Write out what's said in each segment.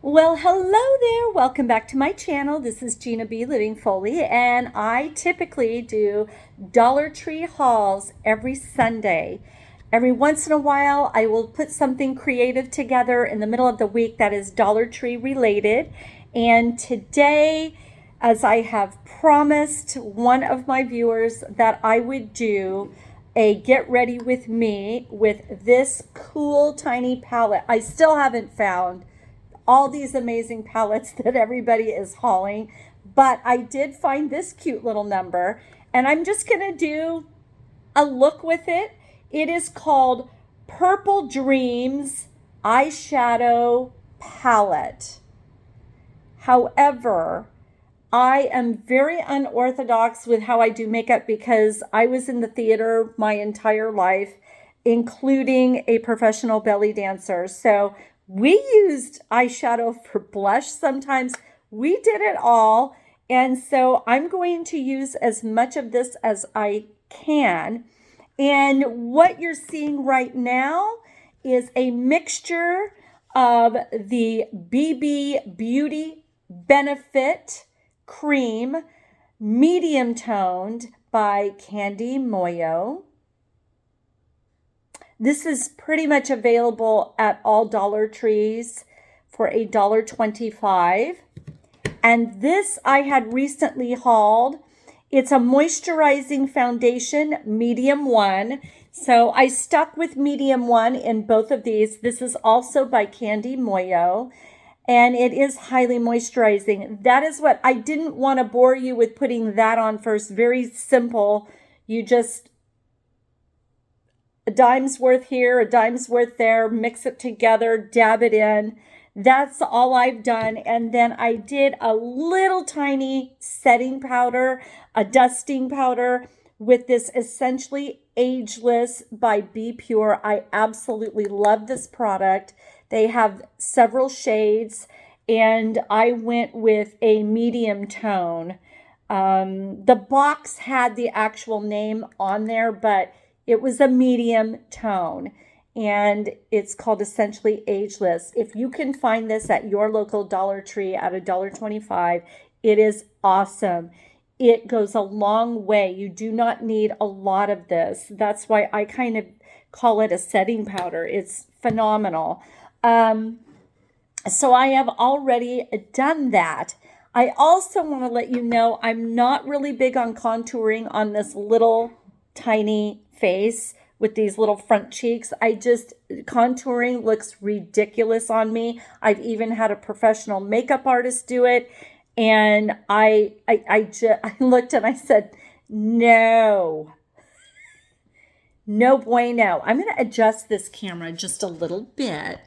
Well, hello there. Welcome back to my channel. This is Gina B. Living Foley, and I typically do Dollar Tree hauls every Sunday. Every once in a while, I will put something creative together in the middle of the week that is Dollar Tree related. And today, as I have promised one of my viewers that I would do a get ready with me with this cool tiny palette. I still haven't found all these amazing palettes that everybody is hauling, but I did find this cute little number, and I'm just gonna do a look with it. It is called Purple Dreams Eyeshadow Palette. However, I am very unorthodox with how I do makeup because I was in the theater my entire life, including a professional belly dancer. So we used eyeshadow for blush sometimes. We did it all. And so I'm going to use as much of this as I can. And what you're seeing right now is a mixture of the BB Beauty Benefit Cream, medium toned by Candy Moyo. This is pretty much available at all Dollar Trees for $1.25. And this I had recently hauled. It's a moisturizing foundation, medium 1. So I stuck with medium 1 in both of these. This is also by Candy Moyo, and it is highly moisturizing. That is what I didn't want to bore you with putting that on first. Very simple. You just a dime's worth here, a dime's worth there, mix it together, dab it in. That's all I've done. And then I did a little tiny setting powder, a dusting powder with this Essentially Ageless by Be Pure. I absolutely love this product. They have several shades, and I went with a medium tone. The box had the actual name on there, but it was a medium tone, and it's called Essentially Ageless. If you can find this at your local Dollar Tree at $1.25, it is awesome. It goes a long way. You do not need a lot of this. That's why I kind of call it a setting powder. It's phenomenal. So I have already done that. I also want to let you know I'm not really big on contouring on this little tiny face with these little front cheeks. Contouring looks ridiculous on me. I've even had a professional makeup artist do it, and I looked and I said, no bueno. I'm going to adjust this camera just a little bit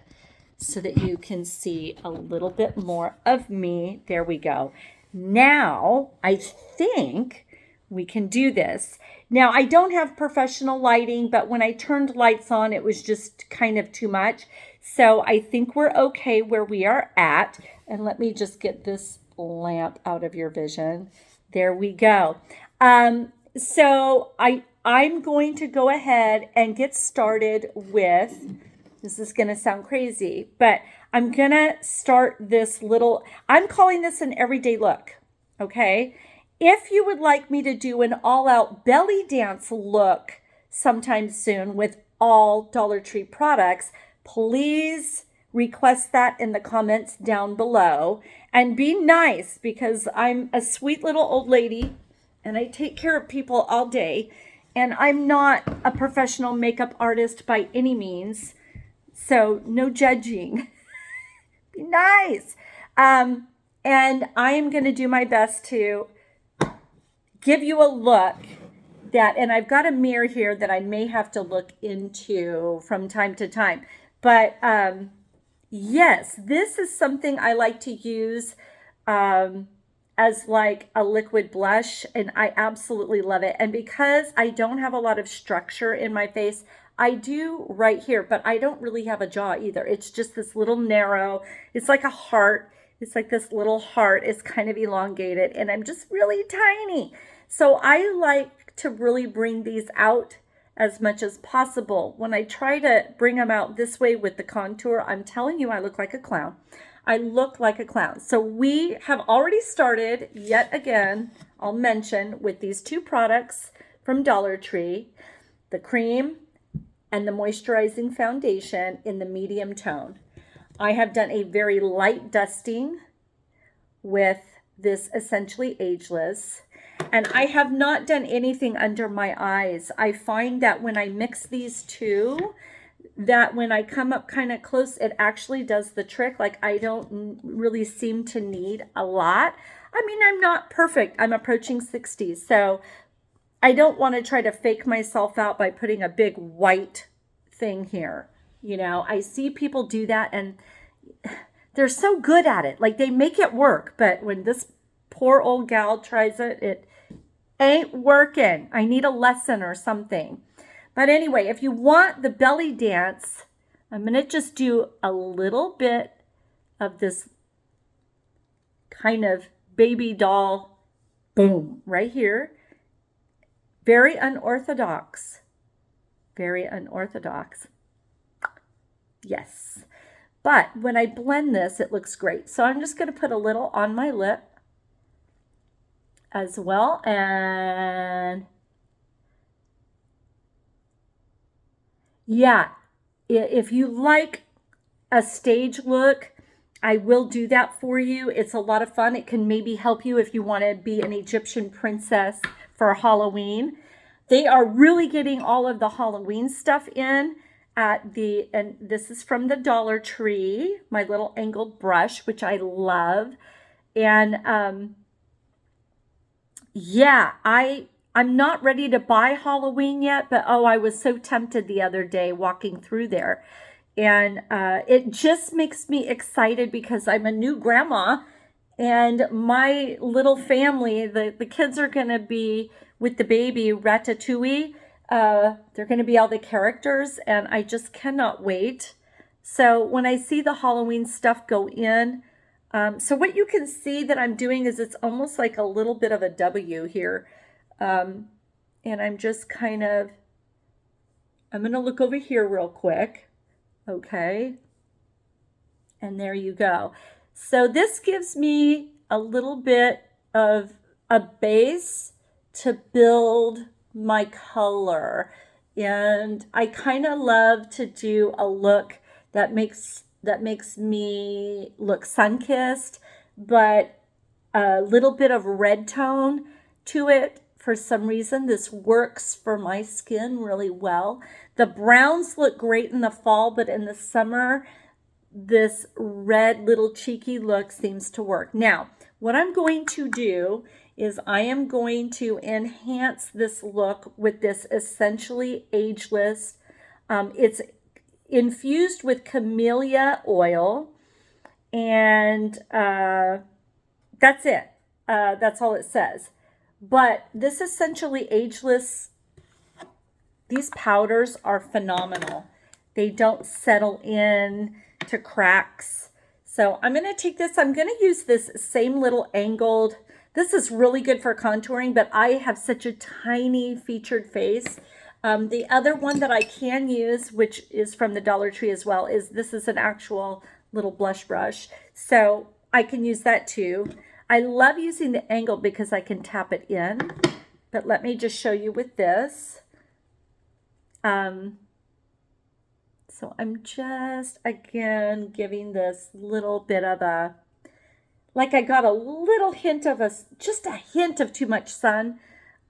so that you can see a little bit more of me. There we go. Now, I think we can do this. Now, I don't have professional lighting, but when I turned lights on, it was just kind of too much. So I think we're okay where we are at. And let me just get this lamp out of your vision. There we go. So I'm going to go ahead and get started with, this is going to sound crazy, but I'm going to start this I'm calling this an everyday look, okay? If you would like me to do an all-out belly dance look sometime soon with all Dollar Tree products, please request that in the comments down below. And be nice, because I'm a sweet little old lady and I take care of people all day. And I'm not a professional makeup artist by any means. So no judging. Be nice. And I am going to do my best to give you a look and I've got a mirror here that I may have to look into from time to time. But yes, this is something I like to use as like a liquid blush, and I absolutely love it. And because I don't have a lot of structure in my face, I do right here, but I don't really have a jaw either. It's just this little narrow, it's like a heart. It's like this little heart. It's kind of elongated, and I'm just really tiny. So I like to really bring these out as much as possible. When I try to bring them out this way with the contour, I'm telling you, I look like a clown. I look like a clown. So we have already started, yet again, I'll mention, with these two products from Dollar Tree, the cream and the moisturizing foundation in the medium tone. I have done a very light dusting with this Essentially Ageless, and I have not done anything under my eyes. I find that when I mix these two, that when I come up kind of close, it actually does the trick. Like, I don't really seem to need a lot. I mean, I'm not perfect. I'm approaching 60, so I don't want to try to fake myself out by putting a big white thing here. You know, I see people do that and they're so good at it. Like, they make it work, but when this poor old gal tries it, it ain't working. I need a lesson or something. But anyway, if you want the belly dance, I'm going to just do a little bit of this kind of baby doll, boom, right here. Very unorthodox. Very unorthodox. Yes. But when I blend this, it looks great. So I'm just going to put a little on my lip as well. And yeah, if you like a stage look, I will do that for you. It's a lot of fun. It can maybe help you if you want to be an Egyptian princess for Halloween. They are really getting all of the Halloween stuff in at the, and this is from the Dollar Tree, my little angled brush, which I love. And yeah, I'm not ready to buy Halloween yet, but oh, I was so tempted the other day walking through there. And it just makes me excited because I'm a new grandma and my little family, the kids are going to be with the baby Ratatouille. They're going to be all the characters and I just cannot wait. So when I see the Halloween stuff go in, so what you can see that I'm doing is it's almost like a little bit of a W here. And I'm just kind of, I'm going to look over here real quick. Okay. And there you go. So this gives me a little bit of a base to build my color. And I kind of love to do a look that makes me look sun-kissed, but a little bit of red tone to it. For some reason, this works for my skin really well. The browns look great in the fall, but in the summer, this red little cheeky look seems to work. Now, what I'm going to do is I am going to enhance this look with this Essentially Ageless. It's infused with camellia oil, and that's it. That's all it says. But this Essentially Ageless, these powders are phenomenal. They don't settle in to cracks. So I'm going to take this. I'm going to use this same little angled. This is really good for contouring, but I have such a tiny featured face. The other one that I can use, which is from the Dollar Tree as well, is this is an actual little blush brush. So I can use that too. I love using the angle because I can tap it in, but let me just show you with this. So I'm just, again, giving this little bit of a, like I got a little hint of just a hint of too much sun.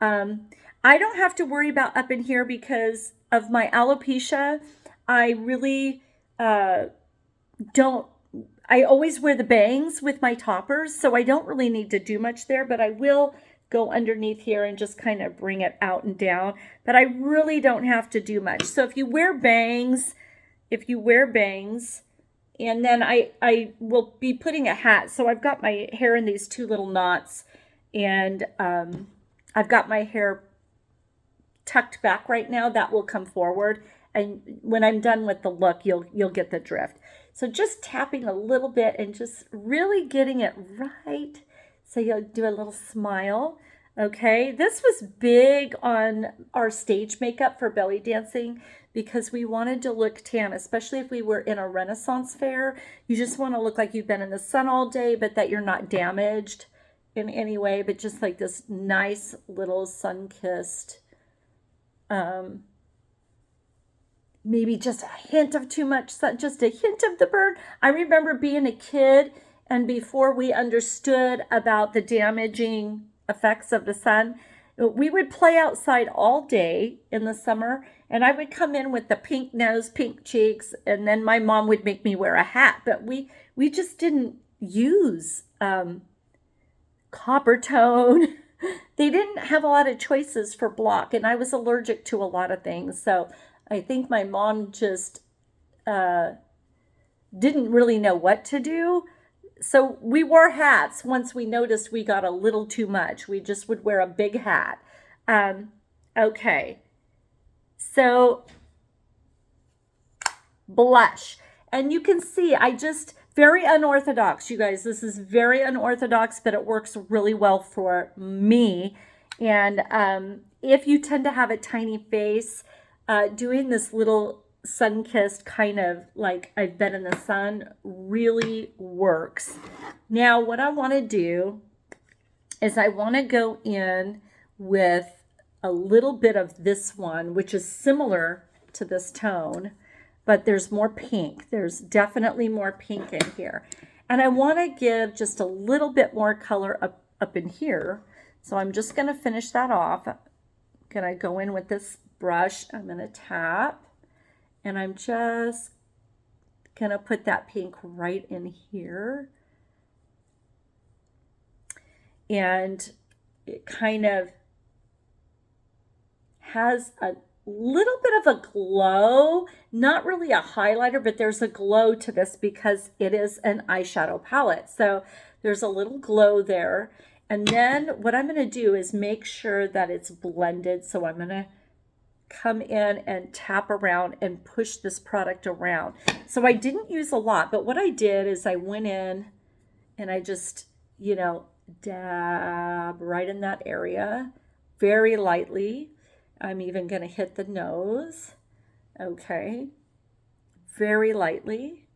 I don't have to worry about up in here because of my alopecia. I really don't, I always wear the bangs with my toppers, so I don't really need to do much there, but I will go underneath here and just kind of bring it out and down. But I really don't have to do much. So if you wear bangs, and then I will be putting a hat. So I've got my hair in these two little knots, and I've got my hair tucked back right now. That will come forward. And when I'm done with the look, you'll get the drift. So just tapping a little bit and just really getting it right. So you'll do a little smile. Okay, this was big on our stage makeup for belly dancing because we wanted to look tan, especially if we were in a Renaissance fair. You just want to look like you've been in the sun all day, but that you're not damaged in any way, but just like this nice little sun-kissed, um, maybe just a hint of too much sun, just a hint of the burn. I remember being a kid and before we understood about the damaging effects of the sun, we would play outside all day in the summer and I would come in with the pink nose, pink cheeks, and then my mom would make me wear a hat. But we just didn't use copper tone. They didn't have a lot of choices for block, and I was allergic to a lot of things. So I think my mom just didn't really know what to do. So we wore hats once we noticed we got a little too much. We just would wear a big hat. Okay. So blush. And you can see very unorthodox, you guys. This is very unorthodox, but it works really well for me. And if you tend to have a tiny face, doing this little sun-kissed kind of like I've been in the sun really works. Now, what I want to do is I want to go in with a little bit of this one, which is similar to this tone, but there's more pink. There's definitely more pink in here. And I want to give just a little bit more color up in here. So I'm just going to finish that off. I'm going to go in with this brush. I'm going to tap. And I'm just going to put that pink right in here. And it kind of has a little bit of a glow, not really a highlighter, but there's a glow to this because it is an eyeshadow palette. So there's a little glow there. And then what I'm going to do is make sure that it's blended. So I'm going to come in and tap around and push this product around. So I didn't use a lot, but what I did is I went in and I just, dab right in that area very lightly. I'm even going to hit the nose. Okay. Very lightly.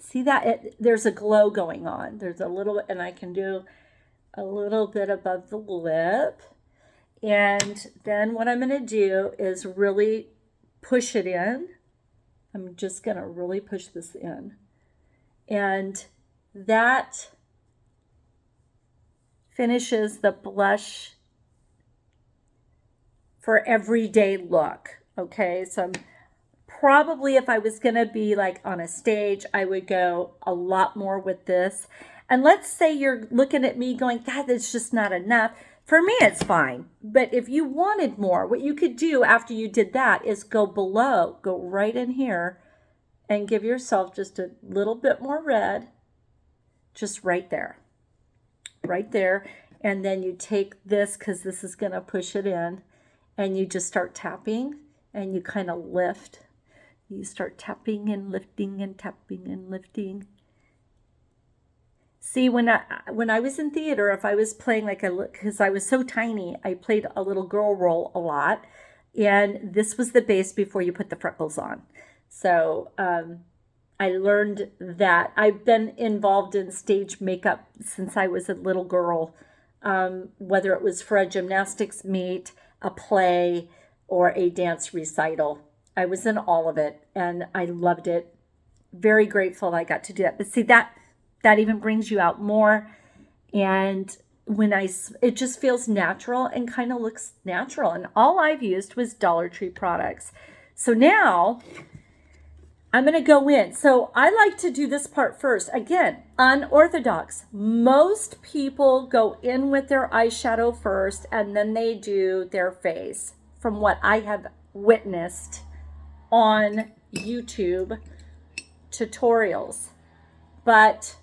See that? There's a glow going on. There's a little, and I can do a little bit above the lip. And then what I'm going to do is really push it in. I'm just going to really push this in. And that finishes the blush for everyday look. Okay, so probably if I was going to be like on a stage, I would go a lot more with this. And let's say you're looking at me going, God, that's just not enough. For me, it's fine. But if you wanted more, what you could do after you did that is go below, go right in here and give yourself just a little bit more red, just right there, right there. And then you take this, because this is going to push it in, and you just start tapping and you kind of lift. You start tapping and lifting and tapping and lifting. See, when I was in theater, if I was playing because I was so tiny, I played a little girl role a lot. And this was the base before you put the freckles on. So I learned that. I've been involved in stage makeup since I was a little girl, whether it was for a gymnastics meet, a play, or a dance recital. I was in all of it, and I loved it. Very grateful I got to do that. But see, that even brings you out more. And it just feels natural and kind of looks natural. And all I've used was Dollar Tree products. So now I'm going to go in. So I like to do this part first. Again, unorthodox. Most people go in with their eyeshadow first and then they do their face, from what I have witnessed on YouTube tutorials. But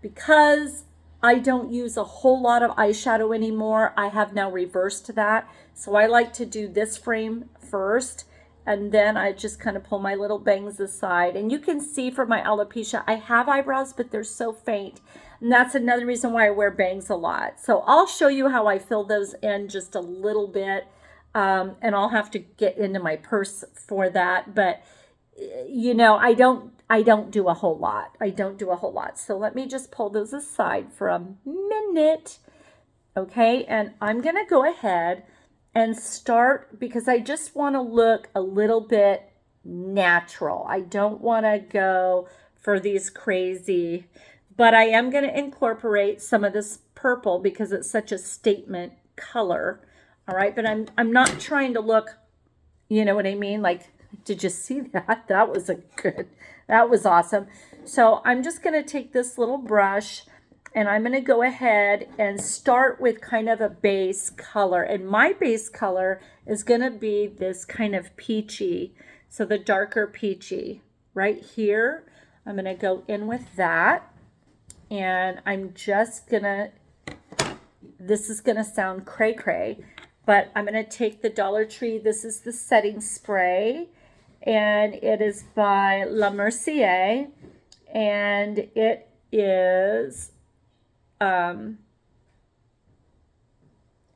because I don't use a whole lot of eyeshadow anymore, I have now reversed that. So I like to do this frame first and then I just kind of pull my little bangs aside. And you can see from my alopecia, I have eyebrows, but they're so faint. And that's another reason why I wear bangs a lot. So I'll show you how I fill those in just a little bit. And I'll have to get into my purse for that. But, you know, I don't do a whole lot. I don't do a whole lot. So let me just pull those aside for a minute. Okay, and I'm going to go ahead and start because I just want to look a little bit natural. I don't want to go for these crazy, but I am going to incorporate some of this purple because it's such a statement color. All right, but I'm not trying to look, you know what I mean? Like, did you see that? That was awesome. So I'm just going to take this little brush and I'm going to go ahead and start with kind of a base color. And my base color is going to be this kind of peachy. So the darker peachy right here. I'm going to go in with that. And I'm just going to, this is going to sound cray-cray, but I'm going to take the Dollar Tree. This is the setting spray. And it is by La Mercier. And it is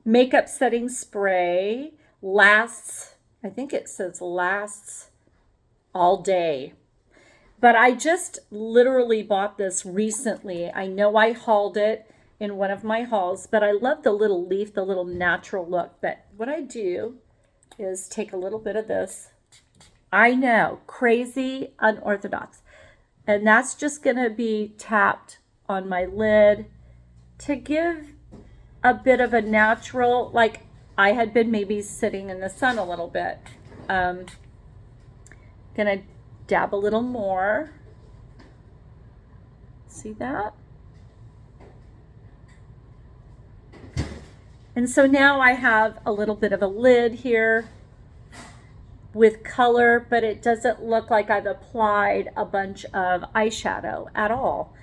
makeup setting spray. Lasts, I think it says lasts all day. But I just literally bought this recently. I know I hauled it in one of my hauls, but I love the little leaf, the little natural look. But what I do is take a little bit of this. I know, crazy, unorthodox. And that's just going to be tapped on my lid to give a bit of a natural, like I had been maybe sitting in the sun a little bit. Gonna dab a little more. See that? And so now I have a little bit of a lid here with color, but it doesn't look like I've applied a bunch of eyeshadow at all.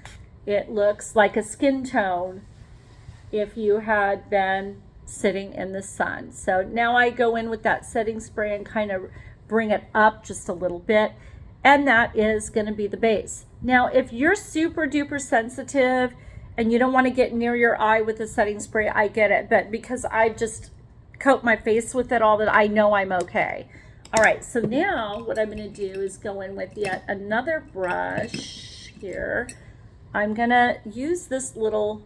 It looks like a skin tone if you had been sitting in the sun. So now I go in with that setting spray and kind of bring it up just a little bit. And that is going to be the base. Now, if you're super duper sensitive and you don't want to get near your eye with the setting spray, I get it. But because I just coat my face with it all, that I know I'm okay. All right, so now what I'm going to do is go in with yet another brush here. I'm going to use this little,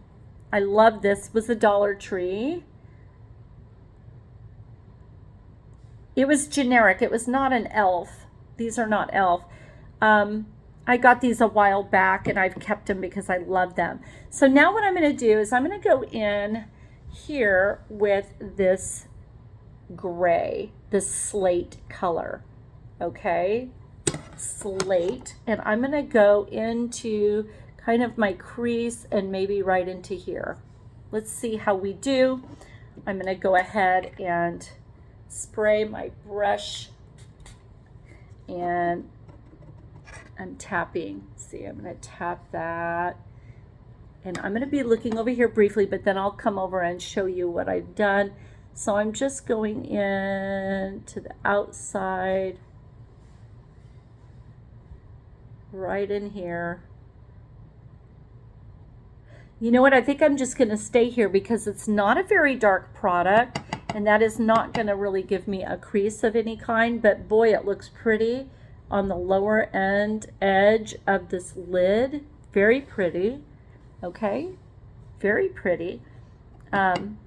I love this, was a Dollar Tree. It was generic. It was not an e.l.f. These are not e.l.f. I got these a while back and I've kept them because I love them. So now what I'm going to do is I'm going to go in here with this gray, this slate color. Okay, slate. And I'm going to go into kind of my crease and maybe right into here. Let's see how we do. I'm going to go ahead and spray my brush and I'm tapping. See, I'm going to tap that. And I'm going to be looking over here briefly, but then I'll come over and show you what I've done. So I'm just going in to the outside, right in here. You know what? I think I'm just going to stay here because it's not a very dark product, and that is not going to really give me a crease of any kind, but boy, it looks pretty on the lower end edge of this lid. Very pretty. Okay, very pretty. And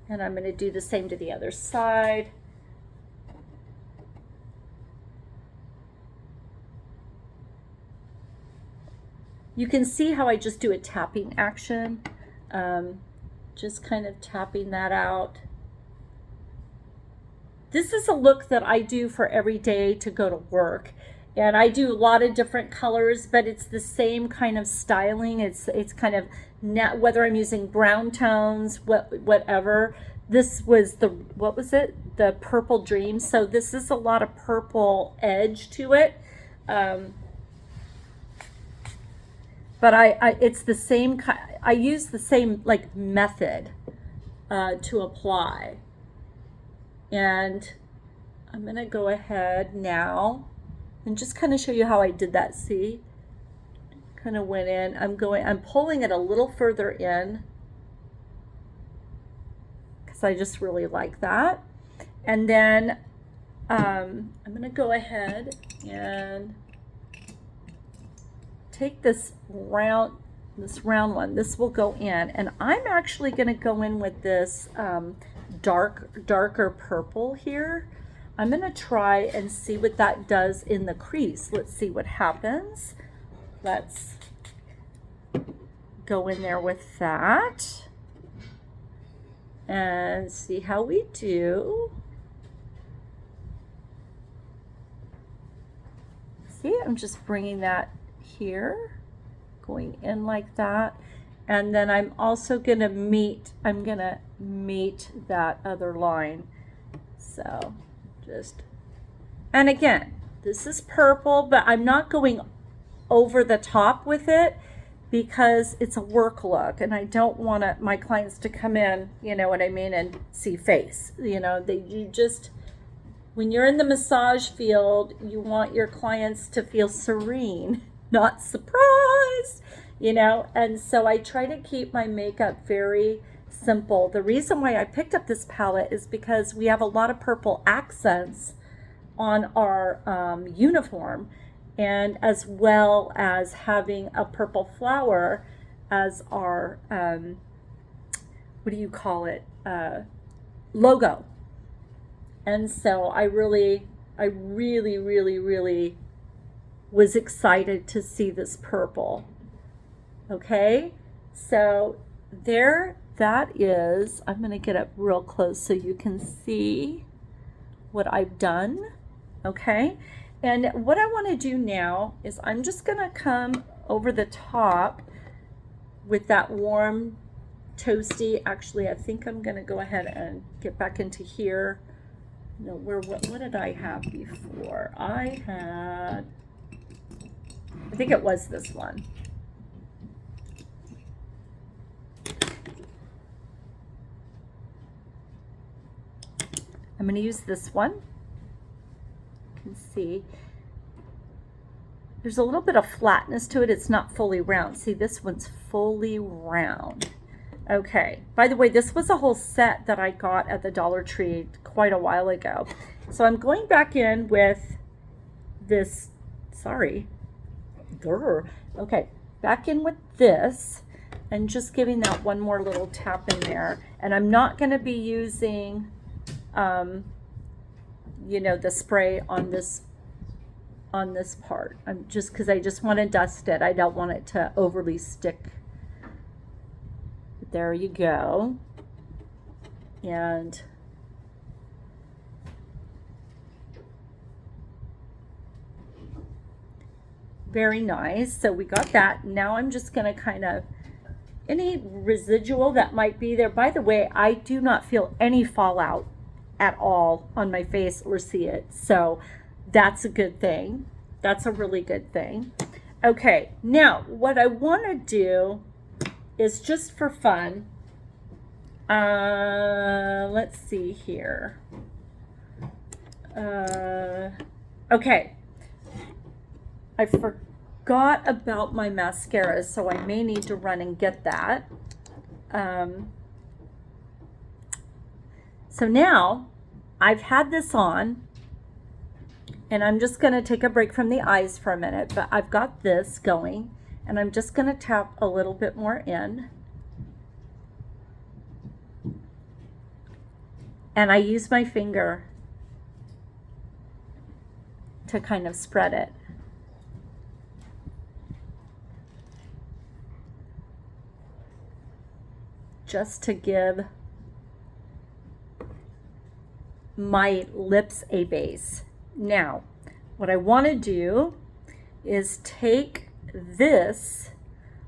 I'm going to do the same to the other side. You can see how I just do a tapping action, just kind of tapping that out. This is a look that I do for every day to go to work. And I do a lot of different colors, but it's the same kind of styling. It's kind of, whether I'm using brown tones, whatever. This was the, what was it? The Purple Dream. So this is a lot of purple edge to it. But it's the same, I use the same like method to apply. And I'm going to go ahead now and just kind of show you how I did that. See, kind of went in. I'm pulling it a little further in because I just really like that. And then I'm going to go ahead and take this round one. This will go in, and I'm actually going to go in with this darker purple here. I'm going to try and see what that does in the crease. Let's see what happens. Let's go in there with that and see how we do. See, I'm just bringing that here, going in like that. And then I'm also going to meet that other line. So just, and again, this is purple, but I'm not going over the top with it because it's a work look and I don't want my clients to come in, you know what I mean, and see face. You know, when you're in the massage field, you want your clients to feel serene, not surprised, you know. And so I try to keep my makeup very simple. The reason why I picked up this palette is because we have a lot of purple accents on our uniform, and as well as having a purple flower as our, what do you call it, logo. And so I really was excited to see this purple. Okay, so there that is. I'm going to get up real close so you can see what I've done. Okay, and what I want to do now is I'm just going to come over the top with that warm toasty. Actually, I think I'm going to go ahead and get back into here. No, what did I have before? I think it was this one. I'm going to use this one. You can see there's a little bit of flatness to it. It's not fully round. See, this one's fully round. Okay, by the way, this was a whole set that I got at the Dollar Tree quite a while ago. So I'm going back in with this, okay, back in with this and just giving that one more little tap in there. And I'm not going to be using, you know, the spray on this part. Because I just want to dust it. I don't want it to overly stick. There you go. And very nice. So we got that. Now I'm just going to kind of, any residual that might be there. By the way, I do not feel any fallout at all on my face or see it. So that's a good thing. That's a really good thing. Okay, now what I want to do is just for fun. Let's see here. Okay. I forgot about my mascara, so I may need to run and get that. So now I've had this on, and I'm just going to take a break from the eyes for a minute, but I've got this going, and I'm just going to tap a little bit more in. And I use my finger to kind of spread it. Just to give my lips a base. Now, what I want to do is take this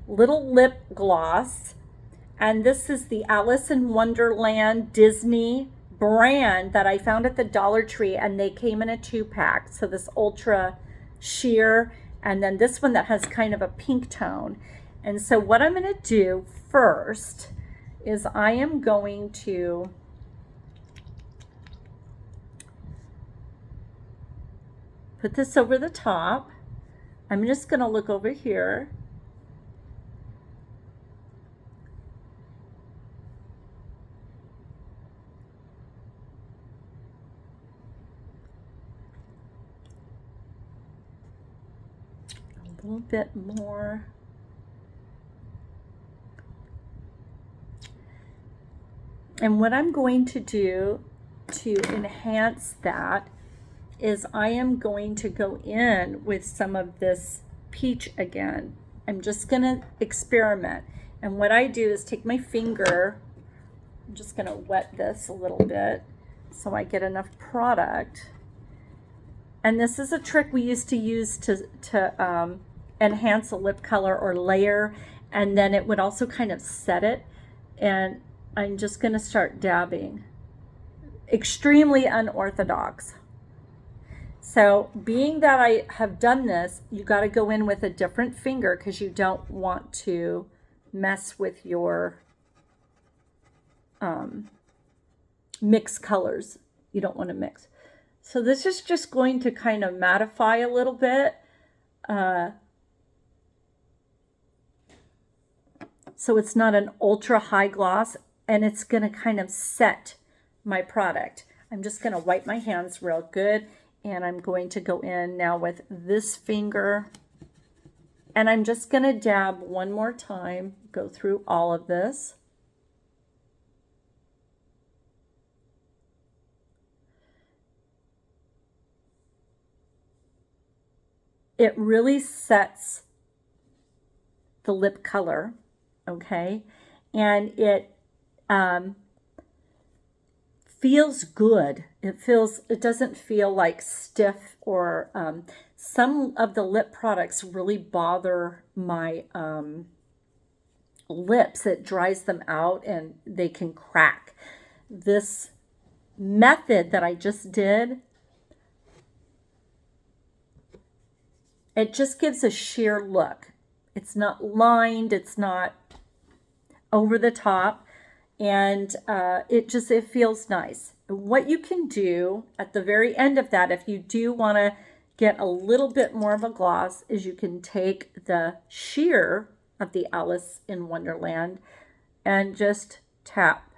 little lip gloss, and this is the Alice in Wonderland Disney brand that I found at the Dollar Tree, and they came in a 2-pack. So this ultra sheer, and then this one that has kind of a pink tone. And so what I'm going to do first is I am going to put this over the top. I'm just going to look over here. A little bit more. And what I'm going to do to enhance that is I am going to go in with some of this peach again. I'm just going to experiment. And what I do is take my finger, I'm just going to wet this a little bit so I get enough product. And this is a trick we used to use to enhance a lip color or layer, and then it would also kind of set it. And I'm just going to start dabbing. Extremely unorthodox. So being that I have done this, you got to go in with a different finger because you don't want to mess with your mix colors. You don't want to mix. So this is just going to kind of mattify a little bit. So it's not an ultra high gloss, and it's going to kind of set my product. I'm just going to wipe my hands real good, and I'm going to go in now with this finger, and I'm just going to dab one more time, go through all of this. It really sets the lip color, okay? And it feels good. It doesn't feel like stiff or some of the lip products really bother my lips. It dries them out and they can crack. This method that I just did, it just gives a sheer look. It's not lined, it's not over the top, and it feels nice. What you can do at the very end of that, if you do want to get a little bit more of a gloss, is you can take the sheer of the Alice in Wonderland and just tap.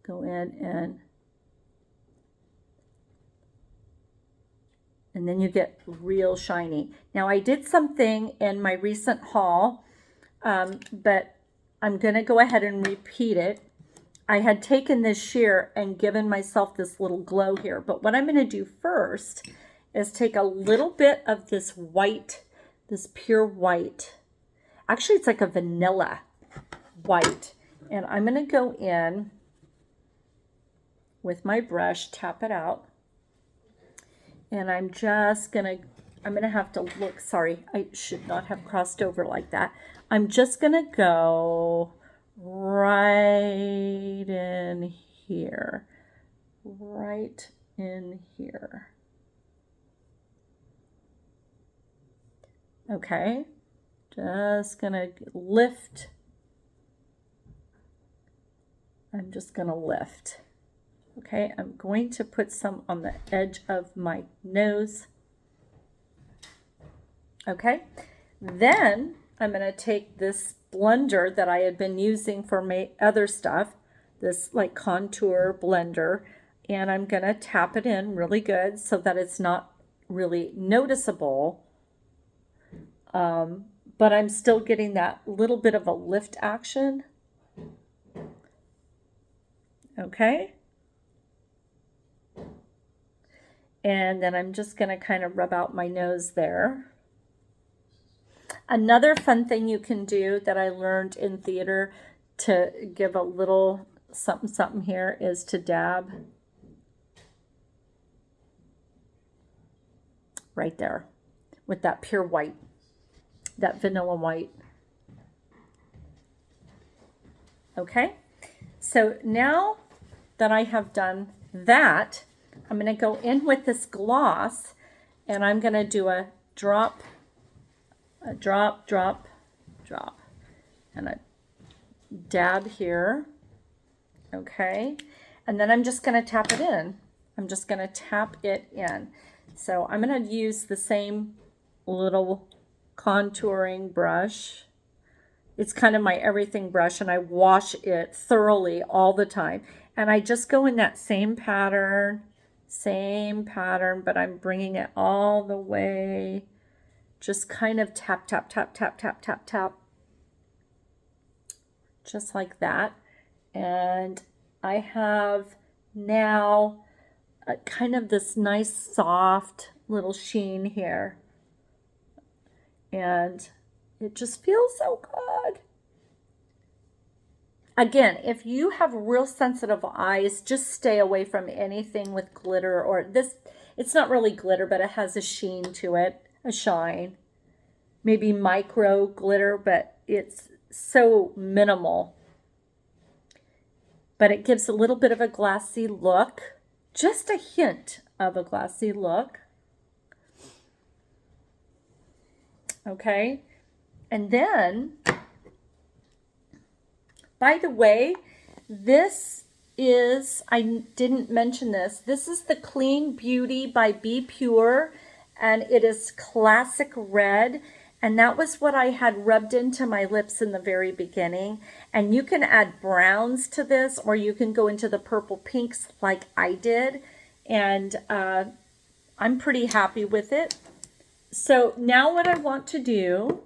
Go in and then you get real shiny. Now I did something in my recent haul, but I'm going to go ahead and repeat it. I had taken this sheer and given myself this little glow here, but what I'm going to do first is take a little bit of this white, this pure white. Actually, it's like a vanilla white, and I'm going to go in with my brush, tap it out. And I'm going to have to look, sorry, I should not have crossed over like that. I'm just going to go right in here, right in here. Okay, just going to lift. I'm just going to lift. Okay, I'm going to put some on the edge of my nose. Okay, then I'm going to take this blender that I had been using for my other stuff, this like contour blender, and I'm going to tap it in really good so that it's not really noticeable, but I'm still getting that little bit of a lift action. Okay. And then I'm just going to kind of rub out my nose there. Another fun thing you can do that I learned in theater to give a little something something here is to dab right there with that pure white, that vanilla white. Okay, so now that I have done that, I'm going to go in with this gloss, and I'm going to do a drop, drop, and a dab here. Okay, and then I'm just going to tap it in. I'm just going to tap it in. So I'm going to use the same little contouring brush. It's kind of my everything brush, and I wash it thoroughly all the time. And I just go in that same pattern, but I'm bringing it all the way. Just kind of tap, tap, tap, tap, tap, tap, tap. Just like that. And I have now kind of this nice soft little sheen here. And it just feels so good. Again, if you have real sensitive eyes, just stay away from anything with glitter or this. It's not really glitter, but it has a sheen to it, a shine. Maybe micro glitter, but it's so minimal. But it gives a little bit of a glassy look, just a hint of a glassy look. Okay, and then, by the way, this is, I didn't mention this, this is the Clean Beauty by Be Pure, and it is classic red, and that was what I had rubbed into my lips in the very beginning. And you can add browns to this, or you can go into the purple pinks like I did, and I'm pretty happy with it. So now what I want to do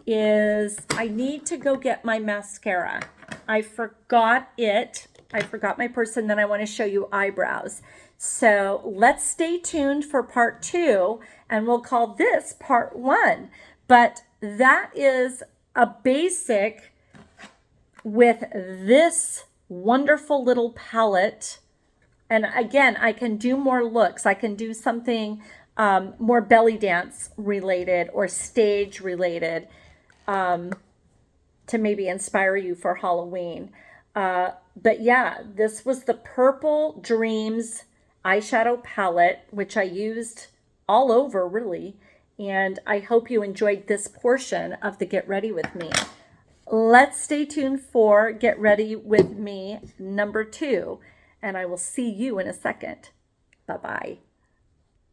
is I need to go get my mascara. I forgot it. I forgot my purse, and then I want to show you eyebrows. So let's stay tuned for part 2, and we'll call this part 1. But that is a basic with this wonderful little palette. And again, I can do more looks. I can do something more belly dance related or stage related to maybe inspire you for Halloween. But yeah, this was the Purple Dreams eyeshadow palette, which I used all over really. And I hope you enjoyed this portion of the Get Ready With Me. Let's stay tuned for Get Ready With Me number 2. And I will see you in a second. Bye-bye.